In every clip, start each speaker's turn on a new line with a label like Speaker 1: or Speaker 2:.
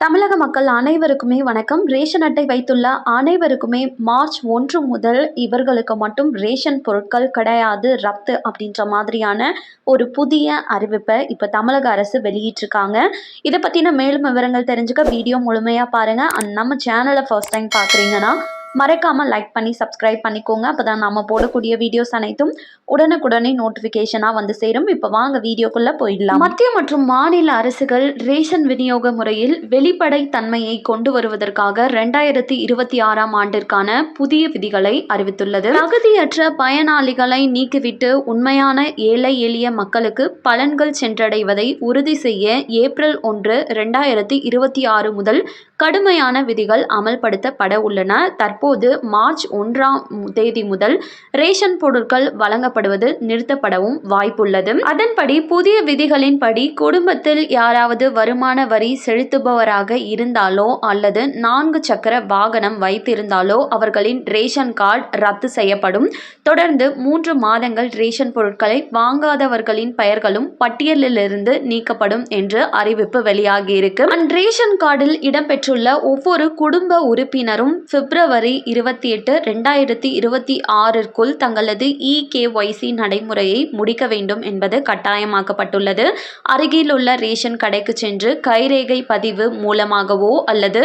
Speaker 1: தமிழக மக்கள் அனைவருக்குமே வணக்கம். ரேஷன் அட்டை வைத்துள்ள அனைவருக்குமே மார்ச் 1 முதல் இவர்களுக்கு மட்டும் ரேஷன் பொருட்கள் கிடையாது, ரத்து அப்படின்ற மாதிரியான ஒரு புதிய அறிவிப்பை இப்போ தமிழக அரசு வெளியிட்டிருக்காங்க. இதை பற்றின மேலும் விவரங்கள் தெரிஞ்சுக்க வீடியோ முழுமையாக பாருங்கள். அண்ட் நம்ம சேனலை ஃபர்ஸ்ட் டைம் பார்க்குறீங்கன்னா மறக்காமல் லைக் பண்ணி சப்ஸ்கிரைப் பண்ணிக்கோங்க. அப்போ தான் நம்ம போடக்கூடிய வீடியோஸ் அனைத்தும் உடனுக்குடனே நோட்டிஃபிகேஷனாக வந்து சேரும். இப்போ வாங்க வீடியோக்குள்ளே போயிடலாம். மத்திய மற்றும் மாநில அரசுகள் ரேஷன் விநியோக முறையில் வெளிப்படை தன்மையை கொண்டு வருவதற்காக 2026ஆம் ஆண்டிற்கான புதிய விதிகளை அறிவித்துள்ளது. தகுதியற்ற பயனாளிகளை நீக்கிவிட்டு உண்மையான ஏழை எளிய மக்களுக்கு பலன்கள் சென்றடைவதை உறுதி செய்ய ஏப்ரல் 1, 2026 முதல் கடுமையான விதிகள் அமல்படுத்தப்பட உள்ளன. தற்போது மார்ச் 1ஆம் தேதி முதல் ரேஷன் பொருட்கள் வழங்கப்படுவது நிறுத்தப்படவும் வாய்ப்புள்ளது. அதன்படி புதிய விதிகளின்படி குடும்பத்தில் யாராவது வருமான வரி செலுத்துபவராக இருந்தாலோ அல்லது 4 சக்கர வாகனம் வைத்திருந்தாலோ அவர்களின் ரேஷன் கார்டு ரத்து செய்யப்படும். தொடர்ந்து 3 மாதங்கள் ரேஷன் பொருட்களை வாங்காதவர்களின் பெயர்களும் பட்டியலிலிருந்து நீக்கப்படும் என்று அறிவிப்பு வெளியாகியிருக்கு. ரேஷன் கார்டில் இடம்பெற்றுள்ள ஒவ்வொரு குடும்ப உறுப்பினரும் பிப்ரவரி 28, 2026ற்குள் தங்களது EKYC நடைமுறையை முடிக்க வேண்டும் என்பது கட்டாயமாக்கப்பட்டுள்ளது. அருகில் உள்ள ரேஷன் கடைக்கு சென்று கைரேகை பதிவு மூலமாகவோ அல்லது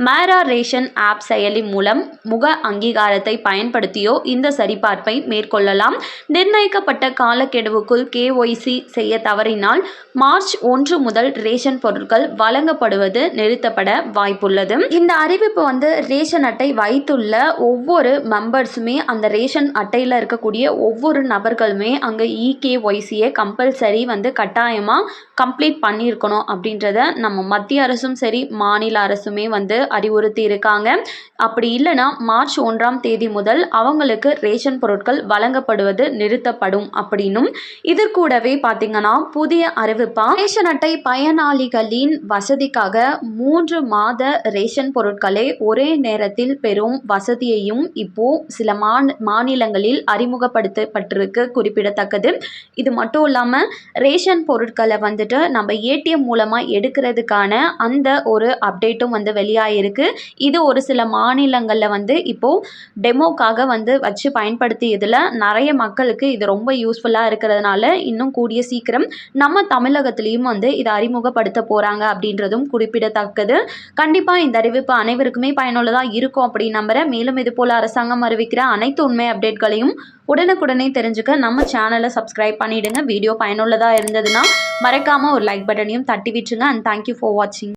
Speaker 1: மேரா ரேஷன் ஆப் செயலி மூலம் முக அங்கீகாரத்தை பயன்படுத்தியோ இந்த சரிபார்ப்பை மேற்கொள்ளலாம். நிர்ணயிக்கப்பட்ட காலக்கெடுவுக்குள் KYC செய்ய தவறினால் மார்ச் 1 முதல் ரேஷன் பொருட்கள் வழங்கப்படுவது நிறுத்தப்பட வாய்ப்புள்ளது. இந்த அறிவிப்பு ரேஷன் அட்டை வைத்துள்ள ஒவ்வொரு மெம்பர்ஸுமே அந்த ரேஷன் அட்டையில் இருக்கக்கூடிய ஒவ்வொரு நபர்களுமே அங்கே EKYCயை கம்பல்சரி கட்டாயமாக கம்ப்ளீட் பண்ணியிருக்கணும் அப்படின்றத நம்ம மத்திய அரசும் சரி மாநில அரசுமே அறிவுறுத்தி இருக்காங்க. அப்படி இல்லைன்னா மார்ச் 1ஆம் தேதி முதல் அவங்களுக்கு ரேஷன் பொருட்கள் வழங்கப்படுவது நிறுத்தப்படும் அப்படின்னும் இதற்கூடவே பார்த்தீங்கன்னா புதிய அறிவிப்பா ரேஷன் அட்டை பயனாளிகளின் வசதிக்காக 3 மாத ரேஷன் பொருட்களை ஒரே நேரத்தில் பெறும் வசதியையும் இப்போ சில மாநிலங்களில் அறிமுகப்படுத்தப்பட்டிருக்கு குறிப்பிடத்தக்கது. இது மட்டும் இல்லாமல் ரேஷன் பொருட்களை நம்ம ATM மூலமாக எடுக்கிறதுக்கான அந்த ஒரு அப்டேட்டும் வெளியாகிருக்கு. இது ஒரு சில மாநிலங்களில் இப்போ டெமோக்காக வச்சு பயன்படுத்தியதில் நிறைய மக்களுக்கு இது ரொம்ப யூஸ்ஃபுல்லாக இருக்கிறதுனால இன்னும் கூடிய சீக்கிரம் நம்ம தமிழகத்திலையும் இதை அறிமுகப்படுத்த போகிறாங்க அப்படின்றதும் குறிப்பிடத்தக்கது. கண்டிப்பாக இந்த அறிவிப்பு அனைவருக்குமே பயனுள்ளதாக இருக்கும் அப்படின்னு நம்புகிறேன். மேலும் இது போல் அரசாங்கம் அறிவிக்கிற அனைத்து உண்மை அப்டேட்களையும் உடனுக்குடனே தெரிஞ்சுக்க நம்ம சேனலை சப்ஸ்கிரைப் பண்ணிவிடுங்க. வீடியோ பயனுள்ளதாக இருந்ததுன்னா மறக்காமல் ஒரு லைக் பட்டனையும் தட்டி விட்டுருங்க. அண்ட் தேங்க்யூ ஃபார் வாட்சிங்.